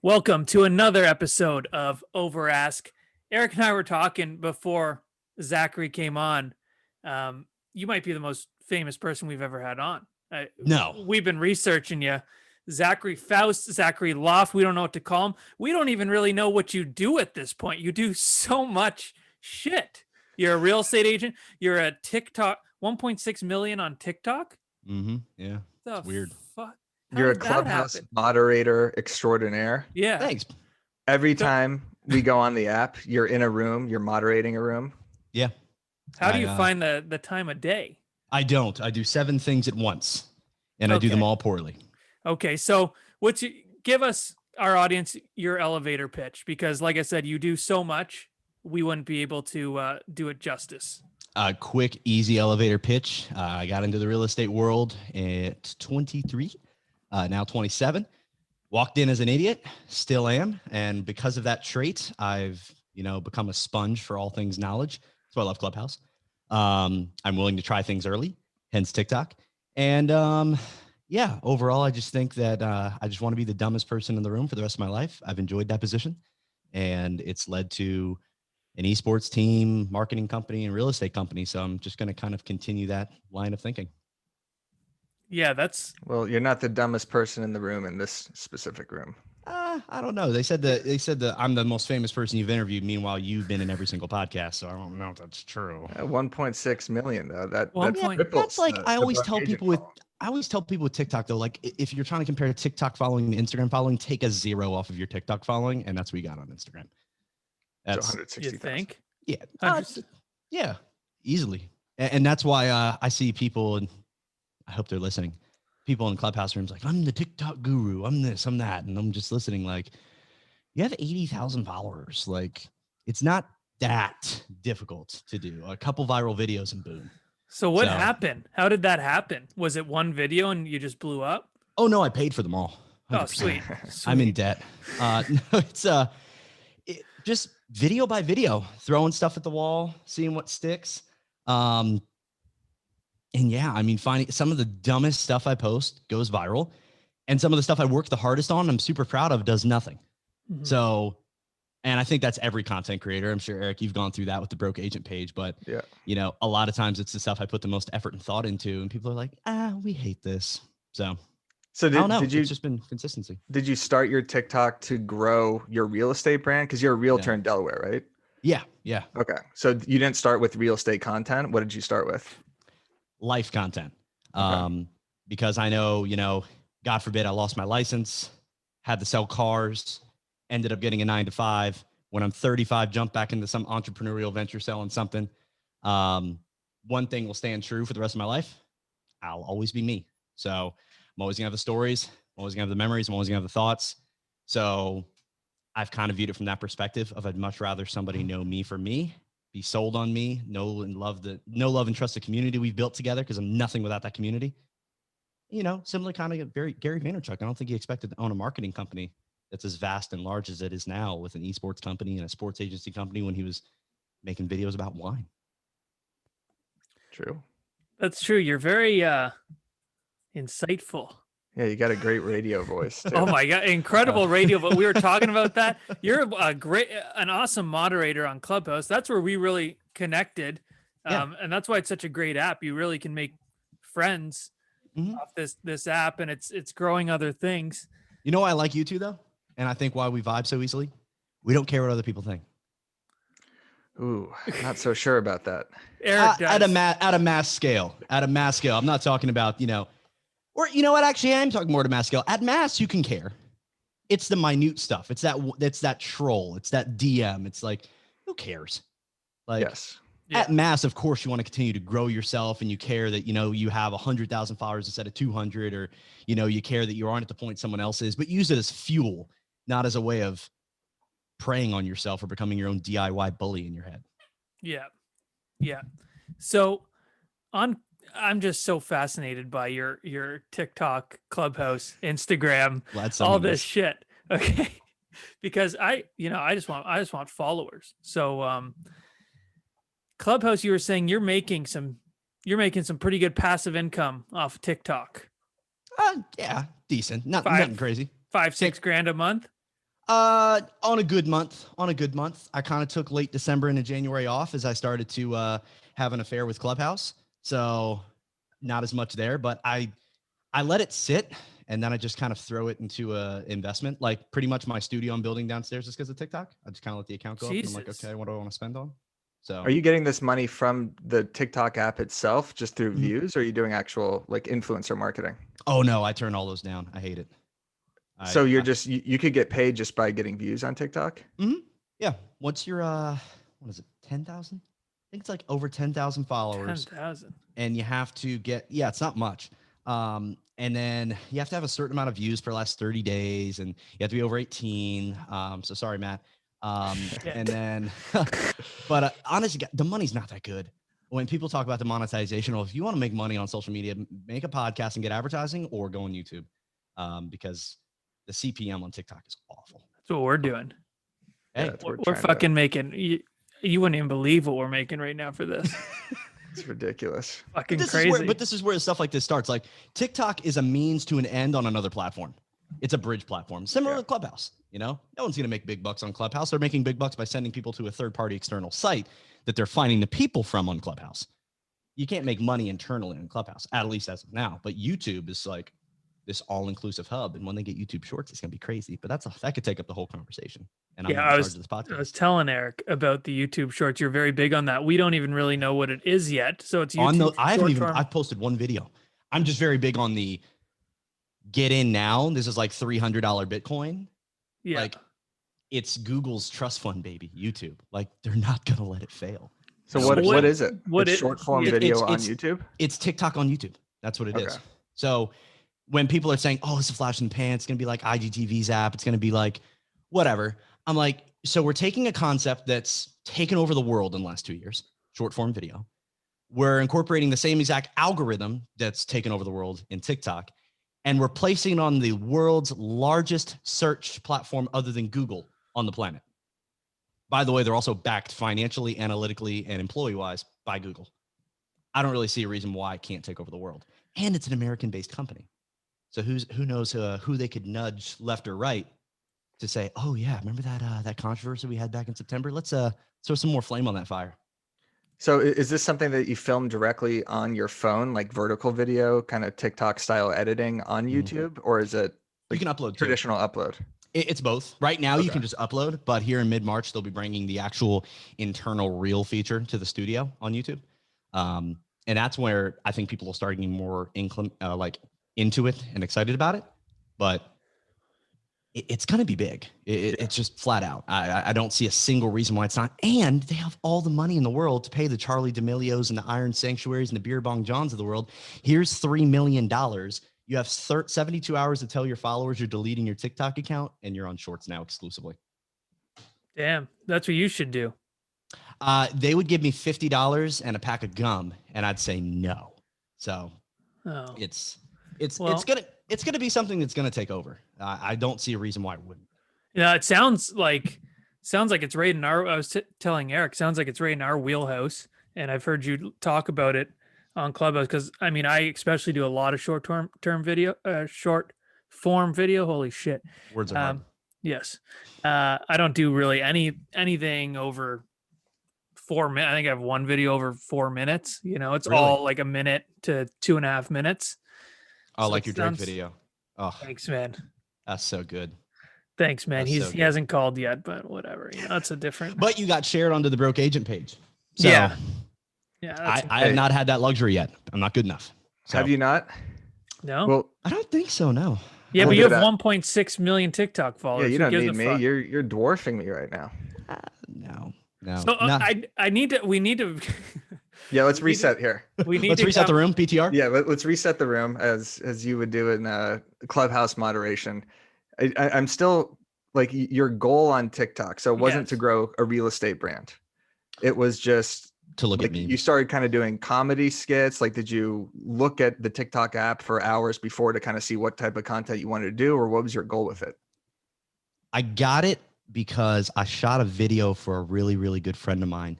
Welcome to another episode of Over Ask. Eric and I were talking before Zachary came on. You might be the most famous person we've ever had on. No. We've been researching you. Zachary Foust, Zachary Loft. We don't know what to call him. We don't even really know what you do at this point. You do so much shit. You're a real estate agent. You're a TikTok, 1.6 million on TikTok. Mm-hmm. Yeah. It's weird. Fuck? You're a Clubhouse moderator extraordinaire. Yeah. Thanks. Every time we go on the app, you're in a room, you're moderating a room. Yeah. How do you find the time of day? I don't. I do 7 things at once, and I do them all poorly. Okay. So give us, our audience, your elevator pitch, because like I said, you do so much, we wouldn't be able to do it justice. Quick, easy elevator pitch. I got into the real estate world at 23, now 27. Walked in as an idiot, still am. And because of that trait, I've, become a sponge for all things knowledge. That's why I love Clubhouse. I'm willing to try things early, hence TikTok. And overall, I just think that I just want to be the dumbest person in the room for the rest of my life. I've enjoyed that position, and it's led to an esports team, marketing company, and real estate company. So I'm just going to kind of continue that line of thinking. Yeah, well, you're not the dumbest person in the room in this specific room. I don't know. They said that I'm the most famous person you've interviewed. Meanwhile, you've been in every single podcast. So I don't know if that's true. 1.6 million though. That's like, I always tell people with TikTok though, like if you're trying to compare TikTok following to Instagram following, take a 0 off of your TikTok following. And that's what we got on Instagram. That's 160. You think? Yeah. Yeah, easily. And that's why I see people, and I hope they're listening, people in Clubhouse rooms like, I'm the TikTok guru, I'm this, I'm that. And I'm just listening like, you have 80,000 followers. Like, it's not that difficult to do. A couple viral videos and boom. So what happened? How did that happen? Was it one video and you just blew up? Oh, no, I paid for them all. 100%. Oh, sweet. I'm in debt. No, it's just video by video, throwing stuff at the wall, seeing what sticks. And yeah, I mean, finding some of the dumbest stuff I post goes viral, and some of the stuff I work the hardest on, I'm super proud of, does nothing. Mm-hmm. So, and I think that's every content creator. I'm sure, Eric, you've gone through that with the Broke Agent page, but a lot of times it's the stuff I put the most effort and thought into, and people are like, we hate this. So I don't know. It's just been consistency. Did you start your TikTok to grow your real estate brand? Because you're a realtor in Delaware, right? Yeah. Okay. So you didn't start with real estate content. What did you start with? Life content. Because I know, God forbid I lost my license, had to sell cars, ended up getting a 9-to-5. When I'm 35, jump back into some entrepreneurial venture selling something. One thing will stand true for the rest of my life. I'll always be me. So I'm always gonna have the stories. I'm always gonna have the memories. I'm always gonna have the thoughts. So I've kind of viewed it from that perspective of I'd much rather somebody know me for me, be sold on me, know love and trust the community we've built together, because I'm nothing without that community. Similar kind of Gary Vaynerchuk. I don't think he expected to own a marketing company that's as vast and large as it is now, with an esports company and a sports agency company, when he was making videos about wine. True. That's true. You're very insightful. Yeah, you got a great radio voice too. Oh my God, incredible radio. But we were talking about that. You're an awesome moderator on Clubhouse. That's where we really connected. And that's why it's such a great app. You really can make friends off this app, and it's growing other things. You know why I like you two though? And I think why we vibe so easily? We don't care what other people think. Ooh, not so sure about that. Eric does. At a mass scale. I'm not talking about, or you know what? Actually, I am talking more to mass scale. At mass, you can care. It's the minute stuff. It's that troll. It's that DM. It's like, who cares? Like, yes. At mass, of course, you want to continue to grow yourself, and you care that, you have 100,000 followers instead of 200, or, you care that you aren't at the point someone else is, but use it as fuel, not as a way of preying on yourself or becoming your own DIY bully in your head. Yeah. So I'm just so fascinated by your TikTok, Clubhouse, Instagram, all this shit. Okay. Because I just want followers. So, Clubhouse, you were saying you're making some pretty good passive income off TikTok. Yeah, decent. Nothing crazy. 5-6 grand a month. On a good month, I kind of took late December into January off as I started to have an affair with Clubhouse. So not as much there, but I let it sit and then I just kind of throw it into a investment. Like pretty much my studio I'm building downstairs just because of TikTok. I just kind of let the account go up and I'm like, okay, what do I want to spend on? So Are you getting this money from the TikTok app itself just through views, or are you doing actual like influencer marketing? Oh no, I turn all those down. I hate it. So you're just you could get paid just by getting views on TikTok? Yeah. What's your what is it? 10,000? I think it's like over 10,000 followers. 10,000. And you have to get it's not much. And then you have to have a certain amount of views for the last 30 days and you have to be over 18. So sorry, Matt. And then but honestly, the money's not that good. When people talk about the monetization, well, if you want to make money on social media, make a podcast and get advertising or go on YouTube. Because the CPM on TikTok is awful. That's what we're doing. Hey, we're fucking making you wouldn't even believe what we're making right now for this. It's ridiculous. Fucking crazy. But this is where stuff like this starts. Like TikTok is a means to an end on another platform. It's a bridge platform, similar to Clubhouse. You know, no one's going to make big bucks on Clubhouse. They're making big bucks by sending people to a third-party external site that they're finding the people from on Clubhouse. You can't make money internally on Clubhouse, at least as of now. But YouTube is like this all-inclusive hub, and when they get YouTube Shorts, it's gonna be crazy. But that could take up the whole conversation. And I'm in charge of this podcast. I was telling Eric about the YouTube Shorts. You're very big on that. We don't even really know what it is yet, so it's YouTube. I've posted one video. I'm just very big on the get in now. This is like $300 Bitcoin. Yeah, like it's Google's trust fund, baby. YouTube, like they're not gonna let it fail. So what is it? What it's is short form video on YouTube? It's TikTok on YouTube. That's what it is. So when people are saying, oh, it's a flash in the pan, it's going to be like IGTV's app. It's going to be like whatever. I'm like, so we're taking a concept that's taken over the world in the last 2 years, short form video. We're incorporating the same exact algorithm that's taken over the world in TikTok. And we're placing it on the world's largest search platform other than Google on the planet. By the way, they're also backed financially, analytically, and employee-wise by Google. I don't really see a reason why it can't take over the world. And it's an American-based company. So who knows who they could nudge left or right to say, oh yeah, remember that controversy we had back in September? Let's throw some more flame on that fire. So is this something that you film directly on your phone, like vertical video, kind of TikTok style editing on YouTube, or is it you can upload traditional upload? It's both. Right now, you can just upload, but here in mid-March, they'll be bringing the actual internal reel feature to the studio on YouTube. And that's where I think people will start getting more into it and excited about it. But it's going to be big. It's just flat out. I don't see a single reason why it's not. And they have all the money in the world to pay the Charlie D'Amelios and the Iron Sanctuaries and the Beer Bong Johns of the world. Here's $3 million. You have 72 hours to tell your followers you're deleting your TikTok account, and you're on Shorts now exclusively. Damn, that's what you should do. They would give me $50 and a pack of gum, and I'd say no. So it's gonna be something that's gonna take over. I don't see a reason why it wouldn't. Yeah, it sounds like it's right in our. I was telling Eric, sounds like it's right in our wheelhouse, and I've heard you talk about it on Clubhouse because I mean I especially do a lot of short form video. Holy shit, words are hard. Yes, I don't do really anything over 4 minutes. I think I have one video over 4 minutes. You know, it's all like a minute to 2.5 minutes. Oh, so like your Drake video. Oh, thanks, man. That's so good. Thanks, man. He hasn't called yet, but whatever. You know, it's a different. But you got shared onto the Broke Agent page. So yeah. I have not had that luxury yet. I'm not good enough. So. Have you not? No. Well, I don't think so. No. Yeah, but you have 1.6 million TikTok followers. Yeah, you don't need me. You're dwarfing me right now. No. So we need to. Yeah, let's reset here. Let's reset the room. PTR. Yeah, let's reset the room as you would do in Clubhouse moderation. I'm still like your goal on TikTok. So it wasn't to grow a real estate brand. It was just to look at me. You started kind of doing comedy skits. Like, did you look at the TikTok app for hours before to kind of see what type of content you wanted to do, or what was your goal with it? I got it because I shot a video for a really, really good friend of mine.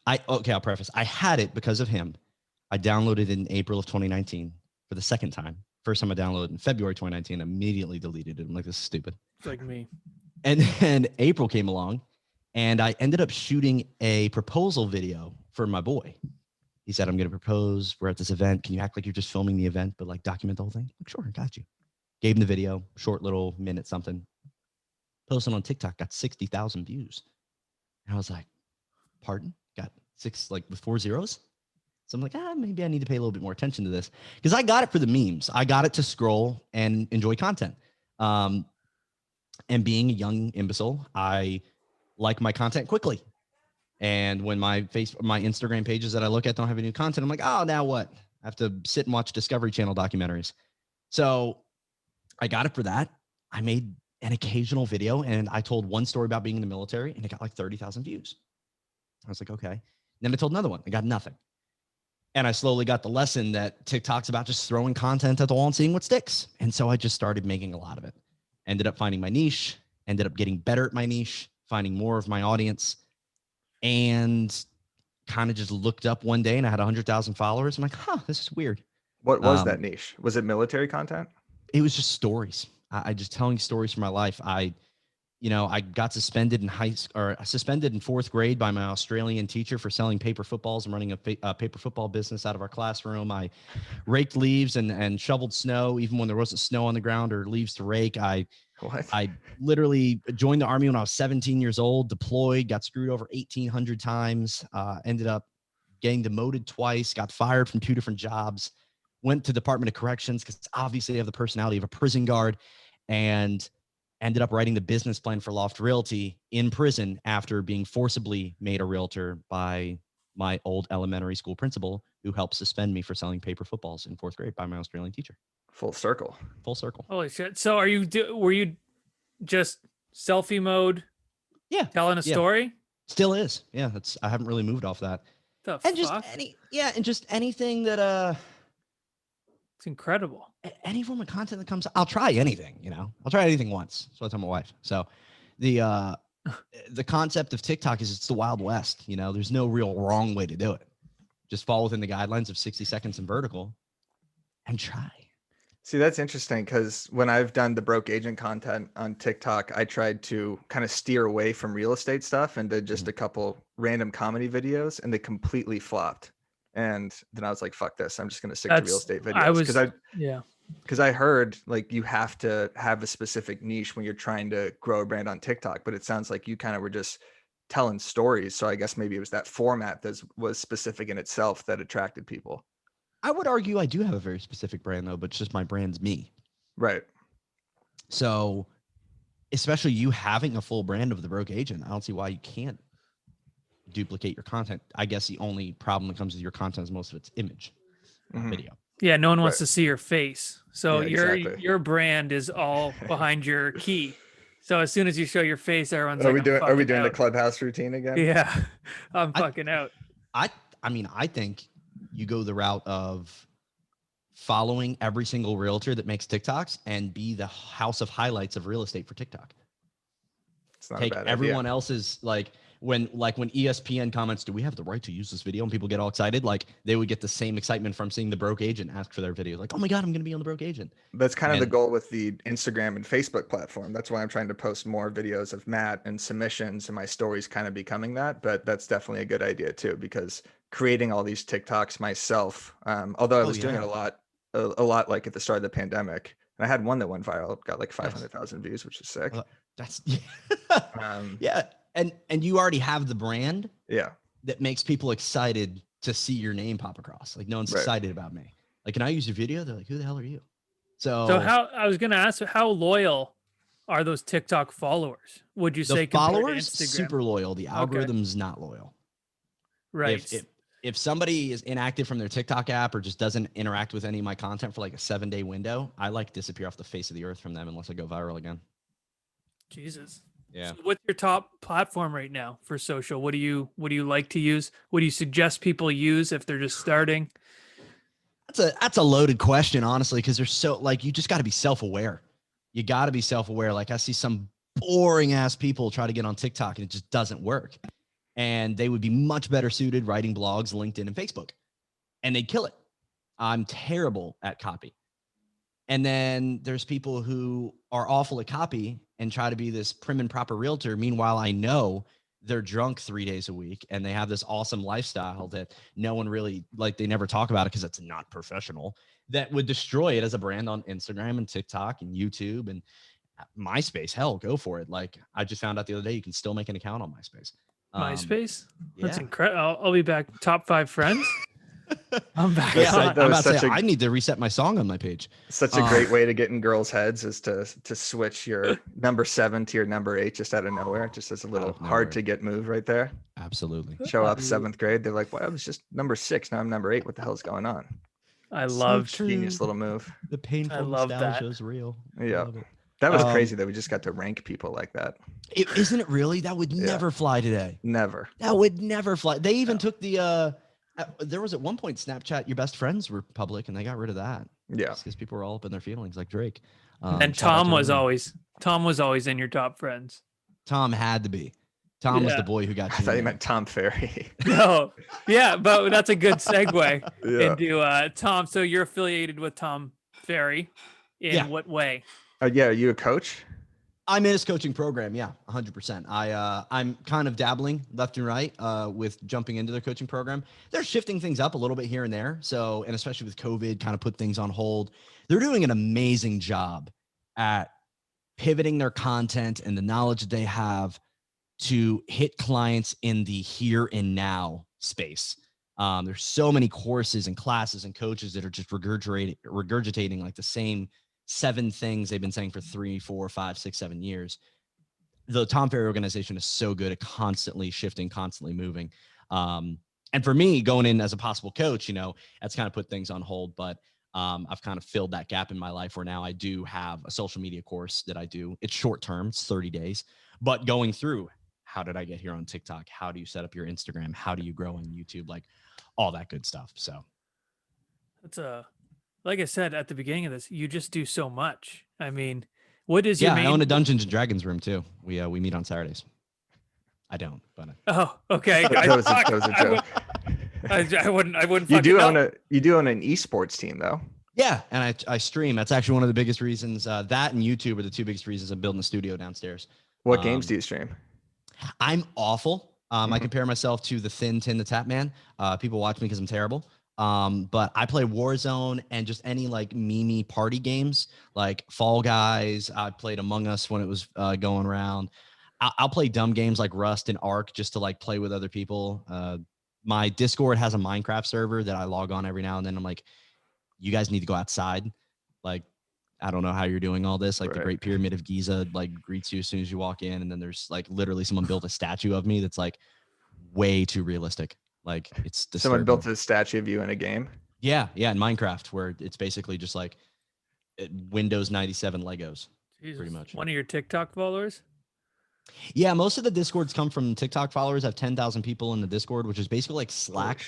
I'll preface. I had it because of him. I downloaded it in April of 2019 for the second time. First time I downloaded in February 2019, immediately deleted it. I'm like, this is stupid. It's like me. And then April came along and I ended up shooting a proposal video for my boy. He said, I'm going to propose. We're at this event. Can you act like you're just filming the event, but like document the whole thing? Like, sure, I got you. Gave him the video, short little minute something. Posted on TikTok, got 60,000 views. And I was like, pardon? Got 6, like with 4 zeros? So I'm like, maybe I need to pay a little bit more attention to this. Because I got it for the memes. I got it to scroll and enjoy content. And being a young imbecile, I like my content quickly. And when my Instagram pages that I look at don't have any new content, I'm like, oh, now what? I have to sit and watch Discovery Channel documentaries. So I got it for that. I made an occasional video and I told one story about being in the military and it got like 30,000 views. I was like, okay. And then I told another one. I got nothing. And I slowly got the lesson that TikTok's about just throwing content at the wall and seeing what sticks. And so I just started making a lot of it. Ended up finding my niche, ended up getting better at my niche, finding more of my audience, and kind of just looked up one day and I had 100,000 followers. I'm like, this is weird. What was that niche? Was it military content? It was just stories. I just telling stories from my life. I got suspended in suspended in 4th grade by my Australian teacher for selling paper footballs and running a paper football business out of our classroom. I raked leaves and shoveled snow, even when there wasn't snow on the ground or leaves to rake. I literally joined the Army when I was 17 years old, deployed, got screwed over 1,800 times, ended up getting demoted twice, got fired from 2 different jobs, went to Department of Corrections because obviously I have the personality of a prison guard, and ended up writing the business plan for Loft Realty in prison after being forcibly made a realtor by my old elementary school principal who helped suspend me for selling paper footballs in 4th grade by my Australian teacher. Full circle. Holy shit. So were you just selfie mode? Yeah. Telling a story? Still is. Yeah. I haven't really moved off that. Just anything that, it's incredible. Any form of content that comes, I'll try anything, I'll try anything once. So I tell my wife. So the concept of TikTok is it's the Wild West. There's no real wrong way to do it. Just fall within the guidelines of 60 seconds and vertical and try. See, that's interesting because when I've done the broke agent content on TikTok, I tried to kind of steer away from real estate stuff and did just a couple random comedy videos, and they completely flopped. And then I was like, fuck this. I'm just going to stick to real estate videos. Because I heard like you have to have a specific niche when you're trying to grow a brand on TikTok, but it sounds like you kind of were just telling stories. So I guess maybe it was that format that was specific in itself that attracted people. I would argue I do have a very specific brand though, but it's just my brand's me. Right. So especially you having a full brand of the broke agent, I don't see why you can't duplicate your content. I guess the only problem that comes with your content is most of it's image, video. Yeah, no one wants to see your face. So your brand is all behind your key. So as soon as you show your face, everyone's are we doing the Clubhouse routine again? Yeah. I'm fucking out. I think you go the route of following every single realtor that makes TikToks and be the house of highlights of real estate for TikTok. It's not Take a bad everyone idea. else's, like when ESPN comments, do we have the right to use this video? And people get all excited. Like they would get the same excitement from seeing the broke agent ask for their video. Like, oh my God, I'm going to be on the broke agent. That's kind of the goal with the Instagram and Facebook platform. That's why I'm trying to post more videos of Matt and submissions, and my stories kind of becoming that. But that's definitely a good idea too, because creating all these TikToks myself, although I was doing it a lot like at the start of the pandemic, and I had one that went viral, got like 500,000 views, which is sick. That's yeah. And you already have the brand that makes people excited to see your name pop across. Like no one's excited about me. Like, can I use your video? They're like, who the hell are you? So how, I was going to ask, how loyal are those TikTok followers? Would you say followers super loyal? The algorithm's not loyal. Right. If somebody is inactive from their TikTok app or just doesn't interact with any of my content for like a 7-day window, I like disappear off the face of the earth from them unless I go viral again. Jesus. Yeah. So what's your top platform right now for social? What do you like to use? What do you suggest people use if they're just starting? That's a loaded question, honestly, because there's you just got to be self-aware. You got to be self-aware. Like I see some boring ass people try to get on TikTok and it just doesn't work. And they would be much better suited writing blogs, LinkedIn, and Facebook. And they'd kill it. I'm terrible at copy. And then there's people who are awful at copy and try to be this prim and proper realtor. Meanwhile, I know they're drunk 3 days a week and they have this awesome lifestyle that no one really, like, they never talk about it because it's not professional, that would destroy it as a brand on Instagram and TikTok and YouTube and MySpace. Hell, go for it. Like, I just found out the other day you can still make an account on MySpace. MySpace? That's Yeah. incredible. I'll be back. Top 5 friends. I'm back. Yeah, on. I'm about to say, I need to reset my song on my page. Such a great way to get in girls' heads is to switch your number 7 to your number 8 just out of nowhere. Just as a little hard to get move right there. Absolutely. Show up 7th grade. They're like, well, I was just number 6. Now I'm number 8. What the hell's going on? I love genius little move. The painful nostalgia is real. Yeah. That was crazy that we just got to rank people like that. Isn't it really? That would never fly today. Never. That would never fly. They even took the there was at one point Snapchat, your best friends were public, and they got rid of that. Yeah. Because people were all up in their feelings like Drake. And Tom was always in your top friends. Tom had to be. Tom was the boy who got you. I thought you meant Tom Ferry. No. Yeah, but that's a good segue into Tom. So you're affiliated with Tom Ferry in what way? Yeah, are you a coach? I'm in his coaching program. Yeah, 100%. I'm kind of dabbling left and right with jumping into their coaching program. They're shifting things up a little bit here and there. So, and especially with COVID, kind of put things on hold. They're doing an amazing job at pivoting their content and the knowledge that they have to hit clients in the here and now space. There's so many courses and classes and coaches that are just regurgitating like the same 7 things they've been saying for 3, 4, 5, 6, 7 years. The Tom Ferry organization is so good at constantly shifting, constantly moving. And for me, going in as a possible coach, that's kind of put things on hold, but I've kind of filled that gap in my life where now I do have a social media course that I do. It's short term, it's 30 days, but going through, how did I get here on TikTok? How do you set up your Instagram? How do you grow on YouTube? Like all that good stuff. So that's like I said at the beginning of this, you just do so much. I mean, what is your main... I own a Dungeons and Dragons room too. We meet on Saturdays. I don't, but oh, okay. That was a joke. I wouldn't. You do own an esports team though. Yeah, and I stream. That's actually one of the biggest reasons. That and YouTube are the 2 biggest reasons I'm building a studio downstairs. What games do you stream? I'm awful. I compare myself to the Thin Tin the Tap Man. People watch me because I'm terrible. But I play Warzone and just any like meme party games like Fall Guys. I played Among Us when it was going around. I'll play dumb games like Rust and Ark just to like play with other people. My Discord has a Minecraft server that I log on every now and then. I'm like, you guys need to go outside. Like, I don't know how you're doing all this. Like the Great Pyramid of Giza like greets you as soon as you walk in. And then there's like literally someone built a statue of me that's like way too realistic. Like it's disturbing. Someone built a statue of you in a game? Yeah, in Minecraft, where it's basically just like Windows 97 Legos. Jesus. Pretty much. One of your TikTok followers? Yeah, most of the Discords come from TikTok followers. I have 10,000 people in the Discord, which is basically like Slack,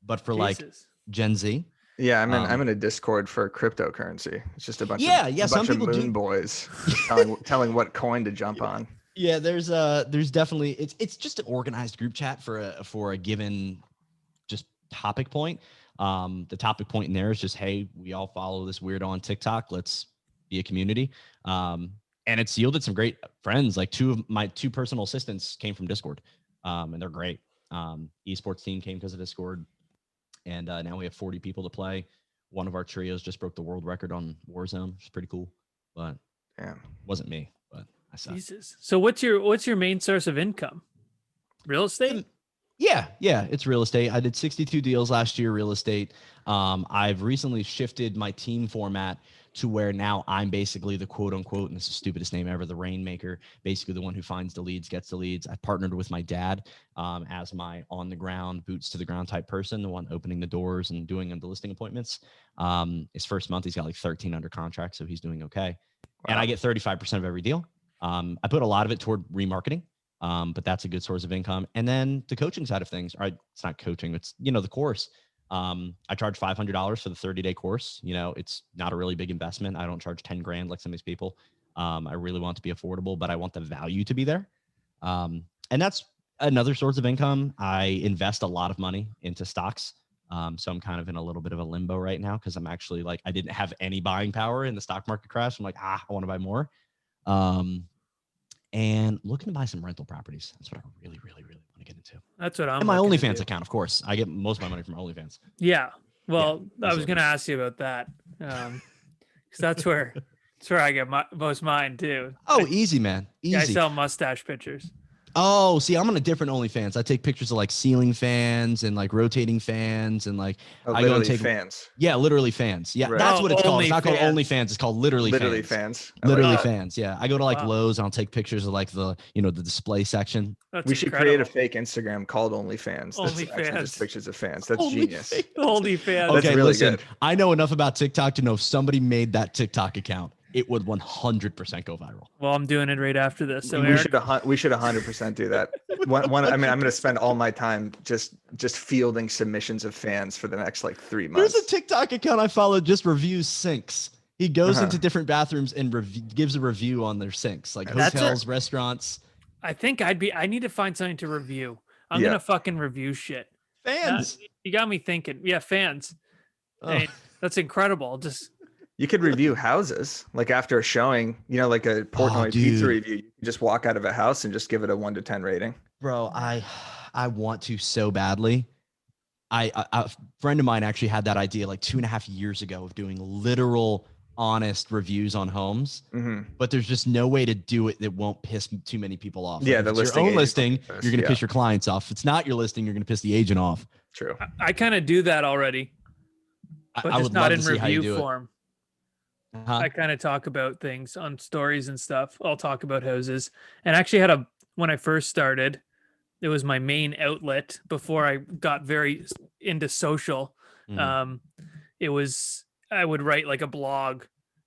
but for like Gen Z. Yeah, I'm in a Discord for cryptocurrency. It's just a bunch some of moon boys telling what coin to jump on. Yeah, there's definitely it's just an organized group chat for a given just topic point. The topic point in there is just, hey, we all follow this weirdo on TikTok. Let's be a community. And it's yielded some great friends. Like 2 of my 2 personal assistants came from Discord, and they're great. Esports team came because of Discord, and now we have 40 people to play. One of our trios just broke the world record on Warzone, which is pretty cool. But wasn't me. But I suck. Jesus. So what's your main source of income? Real estate? Yeah, it's real estate. I did 62 deals last year, real estate. I've recently shifted my team format to where now I'm basically the quote unquote, and this is the stupidest name ever, the rainmaker, basically the one who finds the leads, gets the leads. I partnered with my dad as my on the ground, boots to the ground type person, the one opening the doors and doing the listing appointments. His first month, he's got like 13 under contract, so he's doing okay. Wow. And I get 35% of every deal. I put a lot of it toward remarketing. But that's a good source of income. And then the coaching side of things, it's not coaching, it's, the course. I charge $500 for the 30-day course. It's not a really big investment. I don't charge 10 grand like some of these people. I really want it to be affordable, but I want the value to be there. And that's another source of income. I invest a lot of money into stocks. So I'm kind of in a little bit of a limbo right now because I'm actually like, I didn't have any buying power in the stock market crash. I'm like, I want to buy more. and looking to buy some rental properties. That's what I really, really, really want to get into. That's what I'm. And my looking to OnlyFans do. account, of course. I get most of my money from OnlyFans. Yeah. Well, Yeah, I was going to ask you about that. Because that's where I get most mine too. Oh, easy, man. Easy. I sell mustache pictures. Oh, see, I'm on a different OnlyFans. I take pictures of like ceiling fans and like rotating fans and like I go and take fans. Yeah, literally fans. Yeah, Right. that's what it's called. It's not called OnlyFans. OnlyFans. It's called literally fans. Literally like fans. Yeah, I go to like Wow. Lowe's and I'll take pictures of like the the display section. That's we should incredible. create a fake Instagram called OnlyFans. That's actually just pictures of fans. That's genius. OnlyFans. That's Okay, really listen. good. I know enough about TikTok to know if somebody made that TikTok account, it would 100% go viral. Well, I'm doing it right after this. So we should 100% do that. I'm going to spend all my time just fielding submissions of fans for the next like 3 months. There's a TikTok account I follow just reviews sinks. He goes into different bathrooms and gives a review on their sinks, like hotels, restaurants. I think I need to find something to review. I'm gonna fucking review shit. Fans. You got me thinking. Yeah, fans. Hey, that's incredible. You could review houses, like after a showing, like a Portnoy pizza review. You can just walk out of a house and just give it a 1 to 10 rating. Bro, I want to so badly. A friend of mine actually had that idea like 2.5 years ago of doing literal, honest reviews on homes. But there's just no way to do it that won't piss too many people off. Yeah, like, the if it's listing your own agent listing, you're going to piss your clients off. If it's not your listing, you're going to piss the agent off. True. I kind of do that already, but I just would not love in to see how you review do form. I kind of talk about things on stories and stuff. I'll talk about houses, and actually when I first started, it was my main outlet before I got very into social. It was, I would write like a blog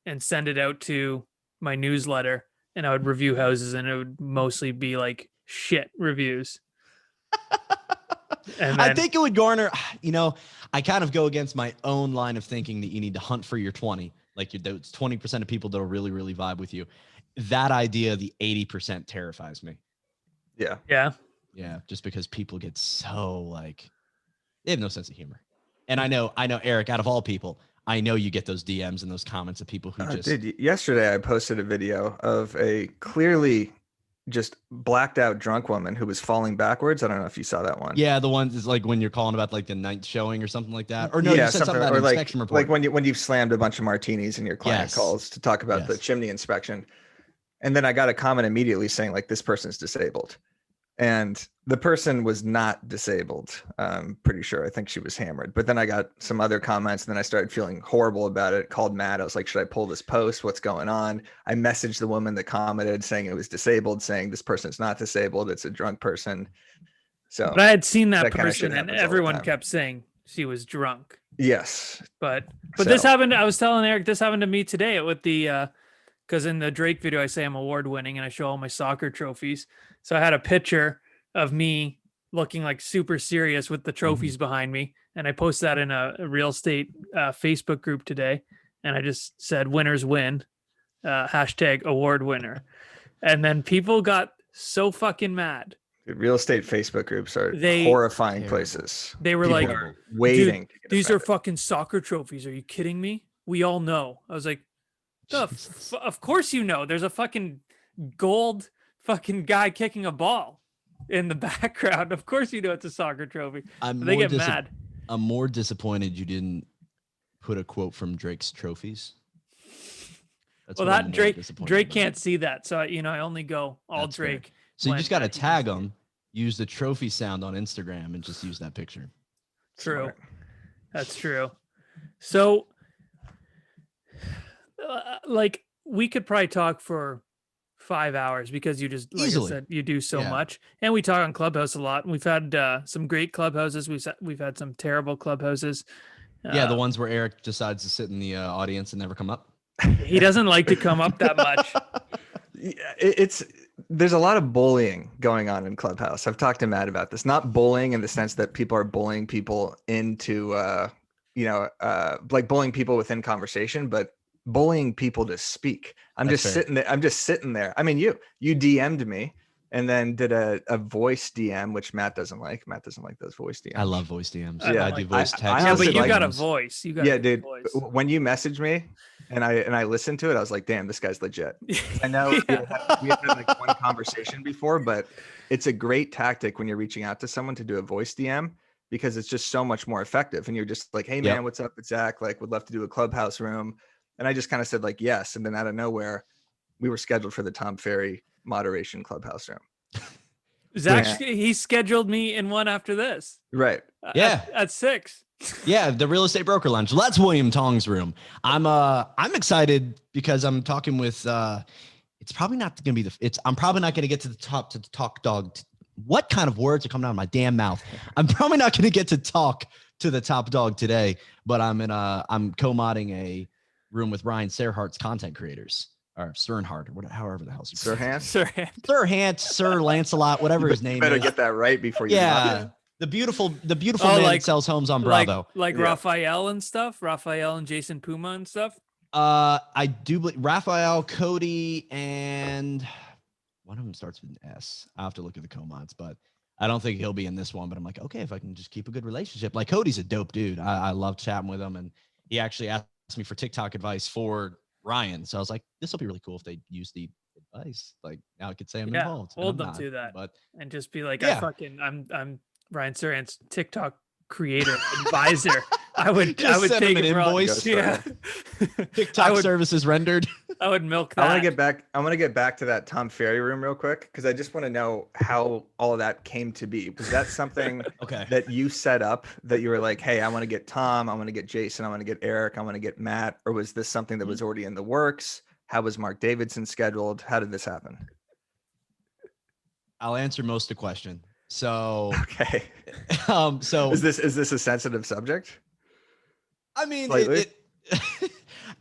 and send it out to my newsletter, and I would review houses, and it would mostly be like shit reviews. And then, I think it would garner, I kind of go against my own line of thinking that you need to hunt for your 20. Like those 20% of people that'll really, really vibe with you. That idea, the 80% terrifies me. Yeah. Yeah. Yeah. Just because people get so like, they have no sense of humor. And I know, Eric, out of all people, I know you get those DMs and those comments of people who just. Yesterday I posted a video of a clearly just blacked out drunk woman who was falling backwards. I don't know if you saw that one. Yeah, the one is like when you're calling about like the ninth showing or something like that. Or no, you said something about an inspection report. Like when you've slammed a bunch of martinis in your client calls to talk about the chimney inspection. And then I got a comment immediately saying like, this person's disabled. And the person was not disabled. I'm pretty sure. I think she was hammered. But then I got some other comments, and then I started feeling horrible about it. Called Matt. I was like, should I pull this post? What's going on? I messaged the woman that commented saying it was disabled, saying this person's not disabled. It's a drunk person. So, but I had seen that person, and everyone kept saying she was drunk. Yes. But this happened. I was telling Eric, this happened to me today with the, because in the Drake video, I say I'm award winning and I show all my soccer trophies. So I had a picture of me looking like super serious with the trophies behind me. And I posted that in a real estate Facebook group today. And I just said, winners win, hashtag award winner. And then people got so fucking mad. Real estate Facebook groups are horrifying places. They were people like, waiting. These are fucking soccer trophies. Are you kidding me? We all know. I was like, of course you know. There's a fucking gold fucking guy kicking a ball in the background. Of course you know it's a soccer trophy. They get mad. I'm more disappointed you didn't put a quote from Drake's trophies. That's that Drake can't see that. So, I only go all That's Drake. Fair. So you just got to tag them, use the trophy sound on Instagram, and just use that picture. True. Smart. That's true. So, like, we could probably talk for 5 hours because you just, like I said, you do so much. And we talk on Clubhouse a lot. We've had some great clubhouses. We've had some terrible clubhouses. The ones where Eric decides to sit in the audience and never come up. He doesn't like to come up that much. There's a lot of bullying going on in Clubhouse. I've talked to Matt about this. Not bullying in the sense that people are bullying people into, like bullying people within conversation, but bullying people to speak. I'm just sitting there. I mean, you DM'd me and then did a voice DM, which Matt doesn't like. Matt doesn't like those voice DMs. I love voice DMs. Yeah, I do voice text. Yeah, but you like got a voice. You got yeah, a dude. voice. When you messaged me and I listened to it, I was like, damn, this guy's legit. I know we had like one conversation before, but it's a great tactic when you're reaching out to someone to do a voice DM because it's just so much more effective. And you're just like, hey man, what's up? It's Zach. Like, would love to do a Clubhouse room. And I just kind of said like yes, and then out of nowhere, we were scheduled for the Tom Ferry moderation Clubhouse room. Zach, he scheduled me in one after this. Right. At 6. Yeah, the real estate broker lunch. That's William Tong's room. I'm excited because I'm talking with it's probably not going to be I'm probably not going to get to the talk dog. What kind of words are coming out of my damn mouth? I'm probably not going to get to talk to the top dog today, but I'm co-modding a room with Ryan Serhart's content creators. Or Sternhart, or whatever, however the hell he's Sirhant, Sir Lancelot, whatever his name is. Better get that right before you. Yeah, the beautiful man that sells homes on Bravo, like Raphael and stuff. Raphael and Jason Puma and stuff. I do believe Raphael, Cody, and one of them starts with an S. I have to look at the co-mods, but I don't think he'll be in this one. But I'm like, okay, if I can just keep a good relationship. Like Cody's a dope dude. I love chatting with him, and he actually asked me for TikTok advice for Ryan. So I was like, this will be really cool if they use the advice. Like now I could say I'm involved. Hold them to that, and just be like, I'm Ryan Serhant's TikTok creator advisor. I would take an invoice. Yeah. TikTok services rendered. I would milk that. I want to get back to that Tom Ferry room real quick because I just want to know how all of that came to be. Was that something that you set up that you were like, hey, I want to get Tom, I want to get Jason, I want to get Eric, I want to get Matt, or was this something that was already in the works? How was Mark Davidson scheduled? How did this happen? I'll answer most of the question. So okay. So is this a sensitive subject? I mean,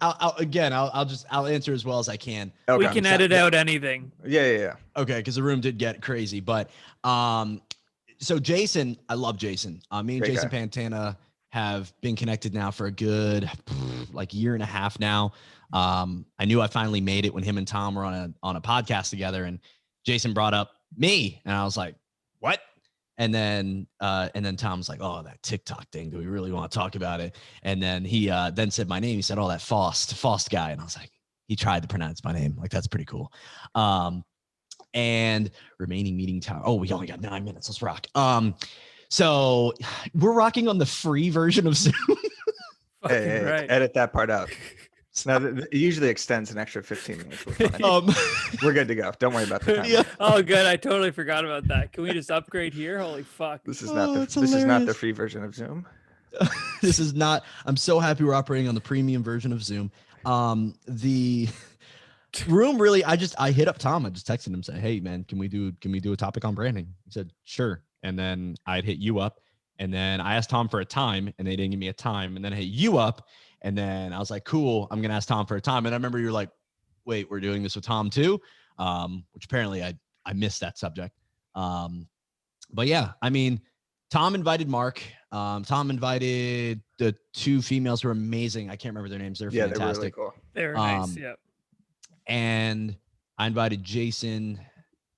I'll answer as well as I can. Okay. We can edit out anything. Yeah. Okay, because the room did get crazy, but so Jason, I love Jason. Me and Jason Pantana have been connected now for a good year and a half now. I knew I finally made it when him and Tom were on a podcast together, and Jason brought up me, and I was like, what? And then Tom's like, oh, that TikTok thing. Do we really want to talk about it? And then he then said my name. He said, oh, that Foust guy. And I was like, he tried to pronounce my name. Like, that's pretty cool. And remaining meeting time. Oh, we only got 9 minutes. Let's rock. So we're rocking on the free version of Zoom. Hey, right. Edit that part out. Now, it usually extends an extra 15 minutes. We're good to go. Don't worry about the time. Yeah. Oh, good. I totally forgot about that. Can we just upgrade here? Holy fuck. This is not the free version of Zoom. This is not. I'm so happy we're operating on the premium version of Zoom. The room really, I hit up Tom. I just texted him, said, hey man, can we do a topic on branding? He said, sure. And then I'd hit you up, and then I asked Tom for a time, and they didn't give me a time. And then I hit you up. And then I was like, cool, I'm going to ask Tom for a time. And I remember you were like, wait, we're doing this with Tom too? Which apparently I missed that subject. But yeah, I mean, Tom invited Mark. Tom invited the two females who are amazing. I can't remember their names. They're fantastic. They're really cool. They're nice, yeah. And I invited Jason.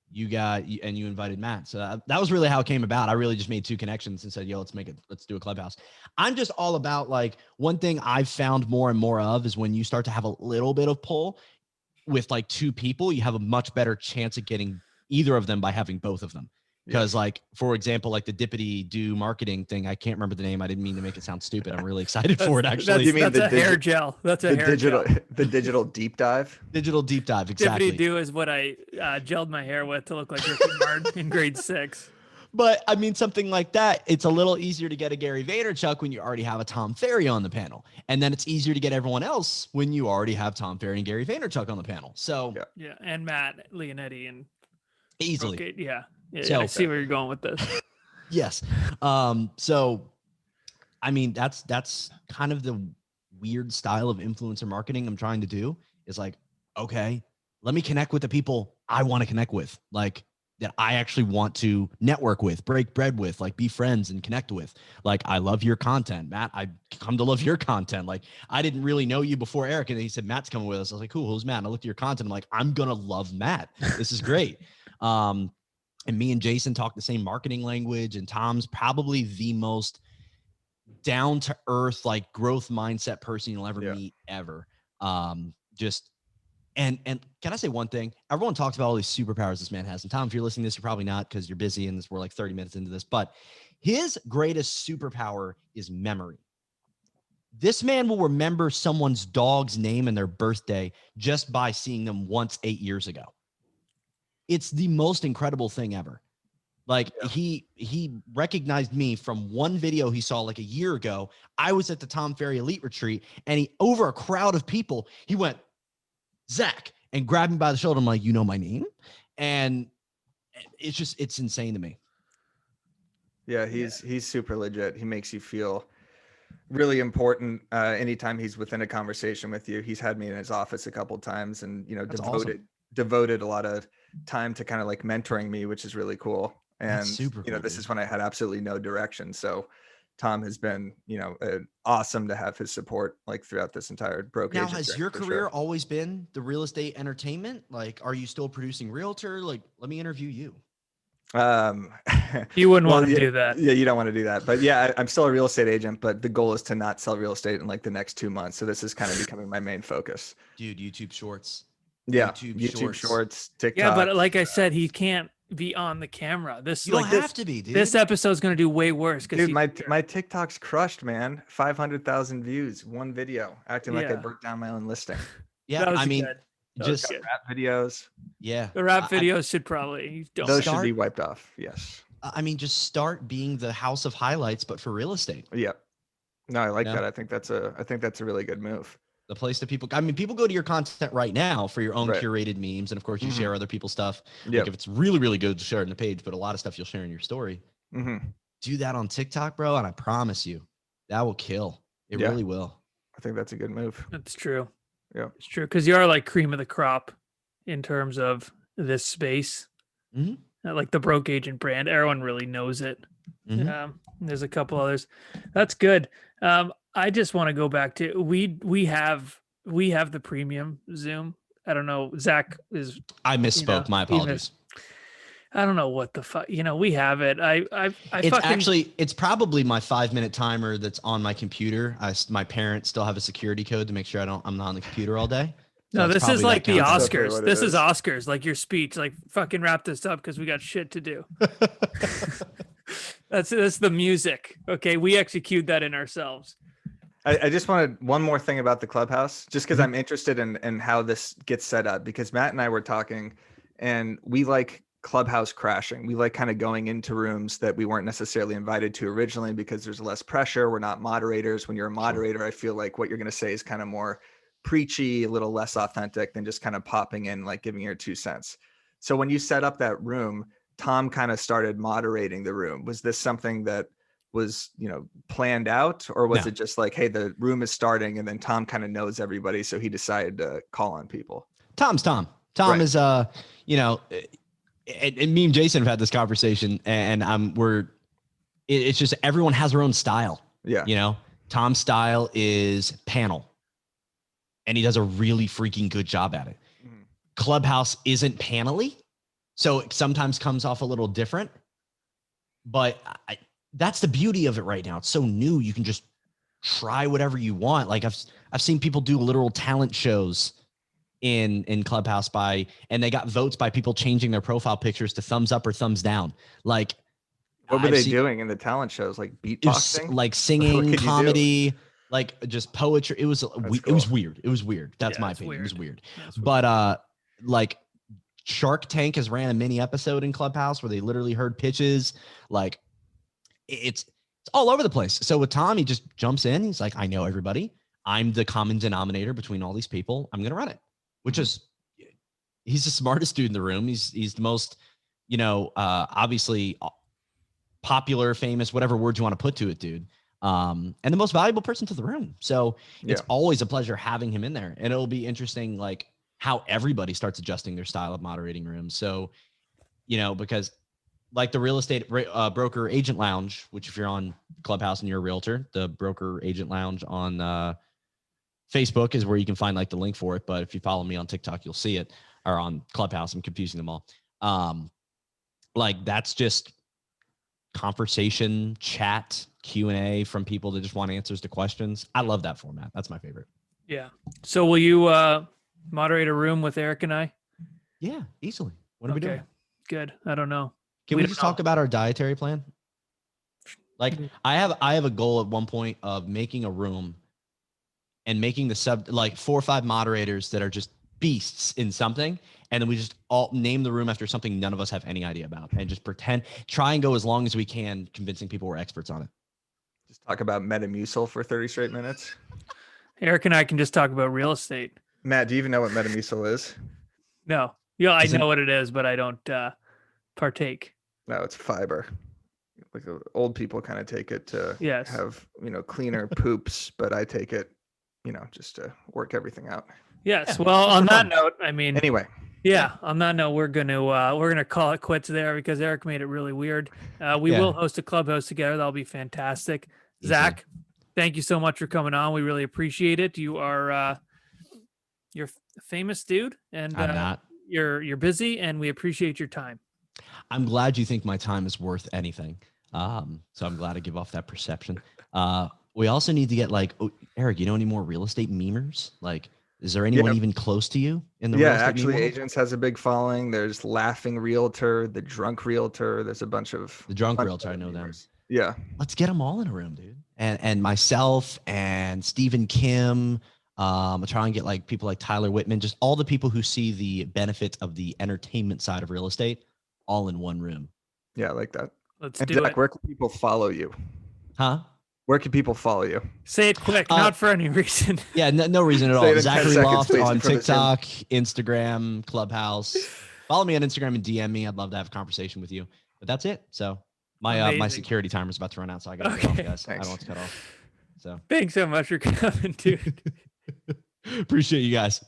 You invited Matt. So that was really how it came about. I really just made two connections and said, yo, let's do a Clubhouse. I'm just all about, like, one thing I've found more and more of is when you start to have a little bit of pull with like two people, you have a much better chance at getting either of them by having both of them. Because like, for example, like the Dippity Do marketing thing, I can't remember the name. I didn't mean to make it sound stupid. I'm really excited for it, actually. You mean that's a hair gel. That's a hair gel. The digital deep dive. Digital deep dive, exactly. Dippity Do is what I gelled my hair with to look like Ricky Martin in grade 6. But I mean, something like that, it's a little easier to get a Gary Vaynerchuk when you already have a Tom Ferry on the panel. And then it's easier to get everyone else when you already have Tom Ferry and Gary Vaynerchuk on the panel. So yeah, and Matt Leonetti and easily. Okay, yeah. I see where you're going with this. Yes. So I mean, that's kind of the weird style of influencer marketing I'm trying to do, is like, okay, let me connect with the people I want to connect with, like that I actually want to network with, break bread with, like be friends and connect with. Like, I love your content, Matt. I come to love your content. Like, I didn't really know you before Eric, and he said, Matt's coming with us. I was like, cool, who's Matt? And I looked at your content. I'm like, I'm going to love Matt. This is great. And me and Jason talk the same marketing language, and Tom's probably the most down to earth, like growth mindset person you'll ever meet ever. Just, and can I say one thing? Everyone talks about all these superpowers this man has. And Tom, if you're listening to this, you're probably not, because you're busy and we're like 30 minutes into this, but his greatest superpower is memory. This man will remember someone's dog's name and their birthday just by seeing them once 8 years ago. It's the most incredible thing ever. Like he recognized me from one video he saw like a year ago. I was at the Tom Ferry Elite Retreat, and he, over a crowd of people, he went, Zach, and grabbed me by the shoulder. I'm like, you know my name? And it's insane to me. Yeah, he's super legit. He makes you feel really important anytime he's within a conversation with you. He's had me in his office a couple of times, and devoted a lot of time to kind of like mentoring me, which is really cool. And super cool, this is when I had absolutely no direction. So Tom has been, awesome to have his support like throughout this entire broke. Now, has your career always been the real estate entertainment? Like, are you still producing realtor? Like, let me interview you. You wouldn't want to do that. Yeah, you don't want to do that. But yeah, I'm still a real estate agent, but the goal is to not sell real estate in like the next 2 months. So this is kind of becoming my main focus. Dude, YouTube Shorts. Yeah, YouTube Shorts, TikTok. Yeah, but like I said, he can't be on the camera. You don't have to be, dude. This episode's gonna do way worse. Dude, my TikTok's crushed, man. 500,000 views, one video, acting like I broke down my own listing. Yeah, I mean, just rap videos. Yeah, the rap videos should probably those should be wiped off. Yes. I mean, just start being the house of highlights, but for real estate. Yeah. No, I like that. I think that's a really good move. The place that people go to your content right now for your own curated memes. And of course you share other people's stuff. Like if it's really, really good, share it on the page, but a lot of stuff you'll share in your story. Do that on TikTok, bro. And I promise you that will kill. It really will. I think that's a good move. That's true. Yeah, it's true. Cause you are like cream of the crop in terms of this space. Like the broke agent brand. Everyone really knows it. There's a couple others. That's good. I just want to go back to we have the premium Zoom. I don't know. Zach is. I misspoke. My apologies. I don't know what the fuck. We have it. It's probably my 5-minute timer that's on my computer. My parents still have a security code to make sure I'm not on the computer all day. So no, this is like the Oscars. This is Oscars, like your speech. Like fucking wrap this up because we got shit to do. That's the music. Okay, we execute that in ourselves. I just wanted one more thing about the Clubhouse, just because I'm interested in how this gets set up, because Matt and I were talking, and we like Clubhouse crashing. We like kind of going into rooms that we weren't necessarily invited to originally because there's less pressure. We're not moderators. When you're a moderator, I feel like what you're going to say is kind of more preachy, a little less authentic than just kind of popping in, like giving your 2 cents. So when you set up that room, Tom kind of started moderating the room. Was this something that was, planned out, or was it just like, hey, the room is starting, and then Tom kind of knows everybody, so he decided to call on people? Tom's Tom. Tom is, and me and Jason have had this conversation, and it's just everyone has their own style. Yeah. Tom's style is panel, and he does a really freaking good job at it. Clubhouse isn't panel-y, so it sometimes comes off a little different, but that's the beauty of it right now. It's so new. You can just try whatever you want. Like I've seen people do literal talent shows in Clubhouse and they got votes by people changing their profile pictures to thumbs up or thumbs down. Like, what were they doing in the talent shows? Like beatboxing, like singing, comedy, like just poetry. It was weird. It was weird. That's my opinion. It was weird. But like Shark Tank has ran a mini episode in Clubhouse where they literally heard pitches. Like it's all over the place. So with Tom, he just jumps in. He's like, I know everybody. I'm the common denominator between all these people. I'm going to run it, which is, he's the smartest dude in the room. He's the most, obviously popular, famous, whatever words you want to put to it, dude. And the most valuable person to the room. So it's always a pleasure having him in there. And it'll be interesting, like how everybody starts adjusting their style of moderating rooms. So, because like the real estate broker agent lounge, which if you're on Clubhouse and you're a realtor, the broker agent lounge on Facebook is where you can find like the link for it. But if you follow me on TikTok, you'll see it, or on Clubhouse. I'm confusing them all. like that's just conversation, chat, Q&A from people that just want answers to questions. I love that format. That's my favorite. Yeah. So will you moderate a room with Eric and I? Yeah, easily. What are we doing? Good. I don't know. Can we just talk about our dietary plan? Like I have a goal at one point of making a room and making the like 4 or 5 moderators that are just beasts in something. And then we just all name the room after something none of us have any idea about and just try and go as long as we can, convincing people we're experts on it. Just talk about Metamucil for 30 straight minutes. Eric and I can just talk about real estate. Matt, do you even know what Metamucil is? No. Yeah, I know what it is, but I don't partake. No, it's fiber. Like old people kind of take it to have, cleaner poops, but I take it, just to work everything out. Yes. Well, on that note, I mean, anyway. Yeah. On that note, we're gonna call it quits there because Eric made it really weird. We will host a clubhouse together. That'll be fantastic. Easy. Zach, thank you so much for coming on. We really appreciate it. You are you're a famous dude, and I'm not. You're busy, and we appreciate your time. I'm glad you think my time is worth anything. So I'm glad to give off that perception. We also need to get Eric, you know any more real estate memers? Like, is there anyone even close to you in the real estate actually meme world? Agents has a big following. There's Laughing Realtor, the Drunk Realtor. There's a bunch of the Drunk Realtor. I know them. Yeah. Let's get them all in a room, dude. And myself and Stephen Kim. I'm trying to get people like Tyler Whitman, just all the people who see the benefit of the entertainment side of real estate all in one room. Yeah, I like that. Let's do Zach, it. where can people follow you? Huh? Where can people follow you? Say it quick, not for any reason. Yeah, no reason at all. Zachary Foust on please, TikTok, Instagram, Clubhouse. Follow me on Instagram and DM me. I'd love to have a conversation with you. But that's it. So my security timer is about to run out, so I got to get off, guys. Thanks. I don't want to cut off. So thanks so much for coming, dude. Appreciate you guys.